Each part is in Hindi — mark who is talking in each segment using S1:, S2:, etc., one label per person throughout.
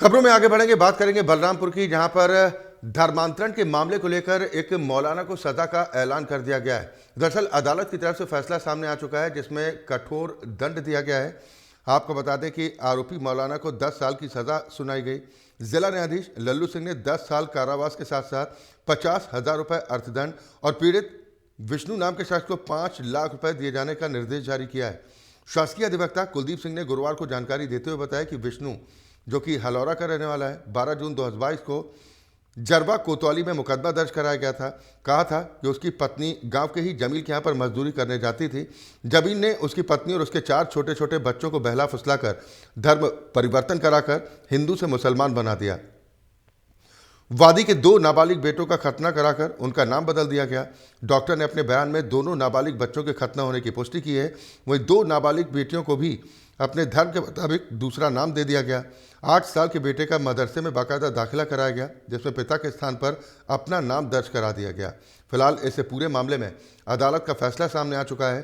S1: खबरों में आगे बढ़ेंगे, बात करेंगे बलरामपुर की, जहां पर धर्मांतरण के मामले को लेकर एक मौलाना को सजा का ऐलान कर दिया गया है। दरअसल अदालत की तरफ से फैसला सामने आ चुका है जिसमें कठोर दंड दिया गया है। आपको बता दें कि आरोपी मौलाना को 10 साल की सजा सुनाई गई। जिला न्यायाधीश लल्लू सिंह ने 10 साल कारावास के साथ साथ 50,000 रुपये अर्थदंड और पीड़ित विष्णु नाम के शख्स को 5 लाख रुपए दिए जाने का निर्देश जारी किया है। शासकीय अधिवक्ता कुलदीप सिंह ने गुरुवार को जानकारी देते हुए बताया कि विष्णु, जो कि हलौरा का रहने वाला है, 12 जून 2022 को जरवा कोतवाली में मुकदमा दर्ज कराया गया था। कहा था कि उसकी पत्नी गांव के ही जमील के यहाँ पर मजदूरी करने जाती थी। जमील ने उसकी पत्नी और उसके 4 छोटे छोटे बच्चों को बहला फुसलाकर धर्म परिवर्तन कराकर हिंदू से मुसलमान बना दिया। वादी के 2 नाबालिग बेटों का खतना कराकर उनका नाम बदल दिया गया। डॉक्टर ने अपने बयान में दोनों नाबालिग बच्चों के खतना होने की पुष्टि की है। वहीं 2 नाबालिग बेटियों को भी अपने धर्म के मुताबिक दूसरा नाम दे दिया गया। 8 साल के बेटे का मदरसे में बाकायदा दाखिला कराया गया, जिसमें पिता के स्थान पर अपना नाम दर्ज करा दिया गया। फिलहाल इस पूरे मामले में अदालत का फैसला सामने आ चुका है।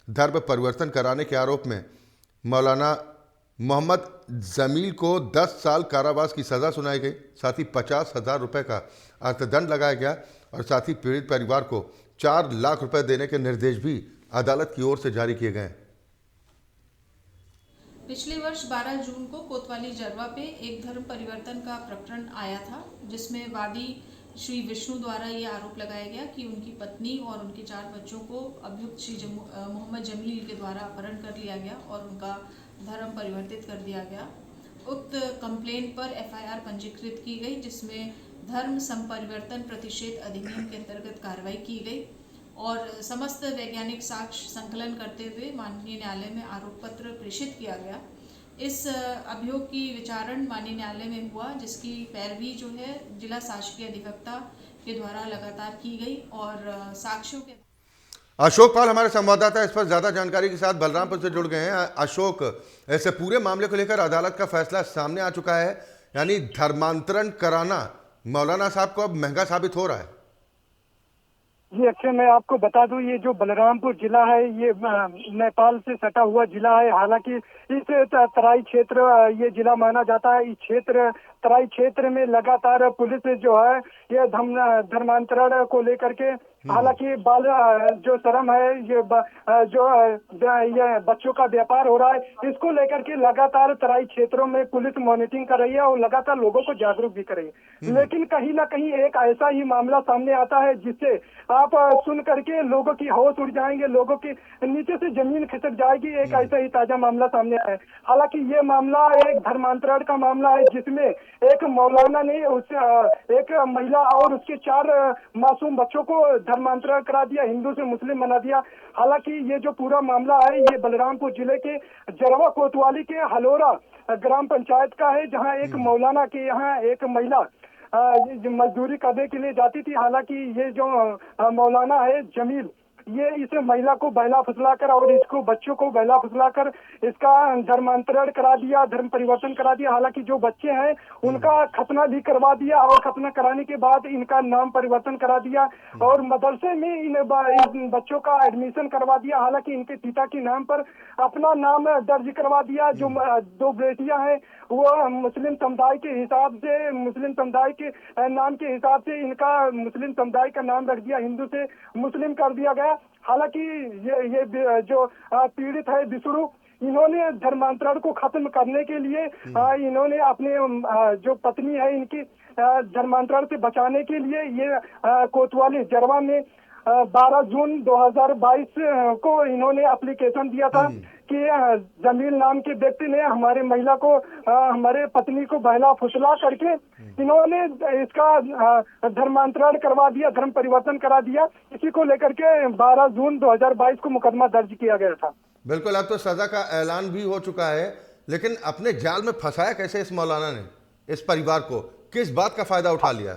S1: धर्म परिवर्तन कराने के आरोप में मौलाना मोहम्मद जमील को 10 साल कारावास की सज़ा सुनाई गई। साथ ही 50,000 रुपये का अर्थदंड लगाया गया और साथ ही पीड़ित परिवार को 4 लाख रुपए देने के निर्देश भी अदालत की ओर से जारी किए गए।
S2: पिछले वर्ष 12 जून को कोतवाली जरवा पे एक धर्म परिवर्तन का प्रकरण आया था, जिसमें वादी श्री विष्णु द्वारा ये आरोप लगाया गया कि उनकी पत्नी और उनके 4 बच्चों को अभियुक्त श्री मोहम्मद जमील के द्वारा अपहरण कर लिया गया और उनका धर्म परिवर्तित कर दिया गया। उक्त कंप्लेंट पर एफआईआर पंजीकृत की गई, जिसमें धर्म संपरिवर्तन प्रतिषेध अधिनियम के अंतर्गत कार्रवाई की गई और समस्त वैज्ञानिक साक्ष्य संकलन करते हुए माननीय न्यायालय में आरोप पत्र प्रेषित किया गया। इस अभियोग की विचारण माननीय न्यायालय में हुआ, जिसकी पैरवी जो है जिला शासकीय अधिवक्ता के द्वारा लगातार की गई और साक्ष्यों के।
S1: अशोक पाल हमारे संवाददाता इस पर ज्यादा जानकारी के साथ बलरामपुर से जुड़ गए हैं। अशोक, ऐसे पूरे मामले को लेकर अदालत का फैसला सामने आ चुका है, यानी धर्मांतरण कराना मौलाना साहब को अब महंगा साबित हो रहा है।
S3: जी अक्षय, मैं आपको बता दूं, ये जो बलरामपुर जिला है ये नेपाल से सटा हुआ जिला है। हालांकि इस तराई क्षेत्र ये जिला माना जाता है। इस तराई क्षेत्र में लगातार पुलिस जो है ये धर्मांतरण को लेकर के, हालांकि बाल जो शर्म है, ये बच्चों का व्यापार हो रहा है, इसको लेकर के लगातार तराई क्षेत्रों में पुलिस मॉनिटरिंग कर रही है और लगातार लोगों को जागरूक भी कर रही है। लेकिन कहीं ना कहीं एक ऐसा ही मामला सामने आता है जिससे आप सुन करके लोगों की होश उड़ जाएंगे, लोगों की नीचे से जमीन खिसक जाएगी। एक ऐसा ही ताजा मामला सामने आया है। हालांकि ये मामला एक धर्मांतरण का मामला है, जिसमें एक मौलाना ने एक महिला और उसके 4 मासूम बच्चों को धर्मांतरण करा दिया, हिंदू से मुस्लिम बना दिया। हालांकि ये जो पूरा मामला है ये बलरामपुर जिले के जरवा कोतवाली के हलौरा ग्राम पंचायत का है, जहां एक मौलाना के यहाँ एक महिला मजदूरी करने के लिए जाती थी। हालांकि ये जो मौलाना है जमील, ये इस महिला को बहला फुसलाकर और इसको बच्चों को बहला फुसलाकर इसका धर्मांतरण करा दिया, धर्म परिवर्तन करा दिया। हालांकि जो बच्चे हैं उनका खतना भी करवा दिया और खतना कराने के बाद इनका नाम परिवर्तन करा दिया और मदरसे में इन बच्चों का एडमिशन करवा दिया। हालांकि इनके पिता के नाम पर अपना नाम दर्ज करवा दिया। जो 2 बेटियां हैं वो मुस्लिम समुदाय के हिसाब से, मुस्लिम समुदाय के नाम के हिसाब से इनका मुस्लिम समुदाय का नाम रख दिया, हिंदू से मुस्लिम कर दिया गया। हालांकि ये जो पीड़ित है विष्णु, इन्होंने धर्मांतरण को खत्म करने के लिए इन्होंने अपने जो पत्नी है इनकी धर्मांतरण से बचाने के लिए ये कोतवाली जरवा में 12 जून 2022 को इन्होंने एप्लीकेशन दिया था कि जमील नाम के व्यक्ति ने हमारे महिला को, हमारे पत्नी को बहला फुसला करके इन्होंने इसका धर्मांतरण करवा दिया, धर्म परिवर्तन करा दिया। इसी को लेकर के 12 जून 2022 को मुकदमा दर्ज किया गया था।
S1: बिल्कुल, अब तो सजा का ऐलान भी हो चुका है, लेकिन अपने जाल में फंसाया कैसे इस मौलाना ने इस परिवार को? किस बात का फायदा उठा लिया?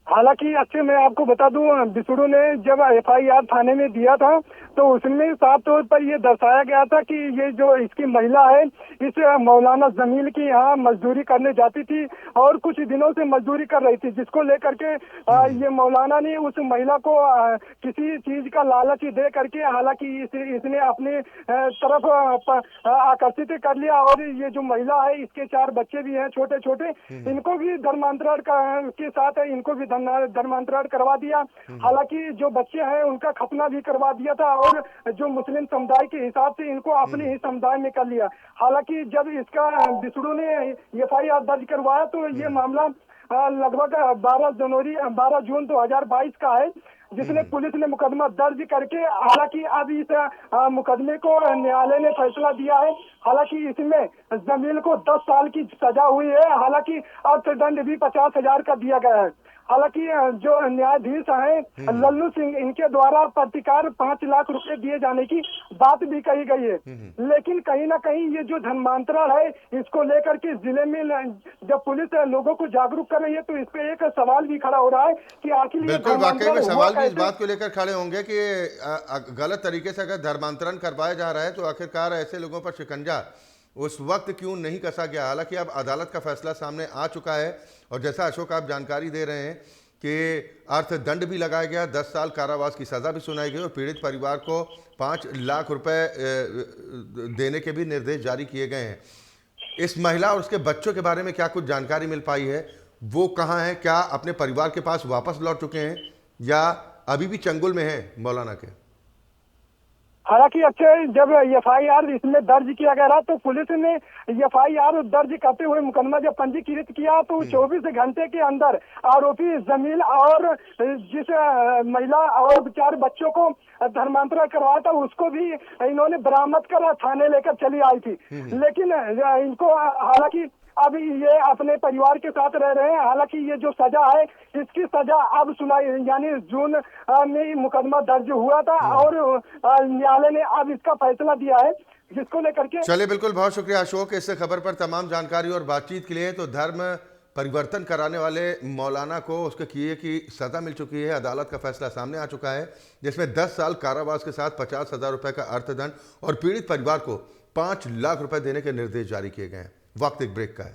S3: हालांकि अच्छे मैं आपको बता दूं, बिसुड़ू ने जब FIR थाने में दिया था तो उसमें साफ तौर पर ये दर्शाया गया था कि ये जो इसकी महिला है इस मौलाना जमील की यहाँ मजदूरी करने जाती थी और कुछ दिनों से मजदूरी कर रही थी, जिसको लेकर के ये मौलाना ने उस महिला को किसी चीज का लालच दे करके, हालांकि इसने अपने तरफ आकर्षित कर लिया। और ये जो महिला है इसके 4 बच्चे भी हैं छोटे छोटे, इनको भी धर्मांतरण के साथ इनको भी धर्मांतरण करवा दिया। हालांकि जो बच्चे हैं उनका खतना भी करवा दिया था और जो मुस्लिम समुदाय के हिसाब से इनको अपने ही समुदाय में कर लिया। हालांकि जब इसका बिसुड़ू ने FIR दर्ज करवाया तो ये मामला लगभग 12 जून 2022 का है, जिसने पुलिस ने मुकदमा दर्ज करके, हालांकि अब इस मुकदमे को न्यायालय ने फैसला दिया है। हालांकि इसमें जमील को 10 साल की सजा हुई है। हालांकि अर्थदंड भी 50,000 का दिया गया है। हालांकि जो न्यायाधीश हैं लल्लू सिंह, इनके द्वारा प्रतिकार 5 लाख रुपए दिए जाने की बात भी कही गई है। लेकिन कहीं ना कहीं ये जो धर्मांतरण है इसको लेकर के जिले में जब पुलिस लोगों को जागरूक कर रही है तो इस पे एक सवाल भी खड़ा हो रहा है कि आखिर
S1: बिल्कुल वाकई में सवाल भी इस बात को लेकर खड़े होंगे कि गलत तरीके से अगर धर्मांतरण करवाया जा रहा है तो आखिरकार ऐसे लोगों पर शिकंजा उस वक्त क्यों नहीं कसा गया। हालांकि अब अदालत का फैसला सामने आ चुका है और जैसा अशोक आप जानकारी दे रहे हैं कि अर्थदंड भी लगाया गया, 10 साल कारावास की सज़ा भी सुनाई गई और पीड़ित परिवार को 5 लाख रुपए देने के भी निर्देश जारी किए गए हैं। इस महिला और उसके बच्चों के बारे में क्या कुछ जानकारी मिल पाई है? वो कहाँ हैं? क्या अपने परिवार के पास वापस लौट चुके हैं या अभी भी चंगुल में हैं मौलाना के?
S3: हालांकि जब FIR इसमें दर्ज किया गया तो पुलिस ने FIR दर्ज करते हुए मुकदमा जब पंजीकृत किया तो 24 घंटे के अंदर आरोपी जमील और जिस महिला और 4 बच्चों को धर्मांतरण करवाया था उसको भी इन्होंने बरामद कर थाने लेकर चली आई थी। लेकिन इनको हालांकि अभी ये अपने परिवार के साथ रह रहे हैं। हालांकि ये जो सजा है इसकी सजा अब सुनाई, यानी जून में मुकदमा दर्ज हुआ था और न्यायालय ने अब इसका फैसला दिया है, जिसको लेकर के।
S1: चलिए बिल्कुल, बहुत शुक्रिया अशोक इस खबर पर तमाम जानकारी और बातचीत के लिए। तो धर्म परिवर्तन कराने वाले मौलाना को उसके किए की सजा मिल चुकी है। अदालत का फैसला सामने आ चुका है जिसमें 10 साल कारावास के साथ 50,000 रुपए का अर्थदंड और पीड़ित परिवार को 5 लाख रुपए देने के निर्देश जारी किए गए हैं। वक्त एक ब्रेक का है।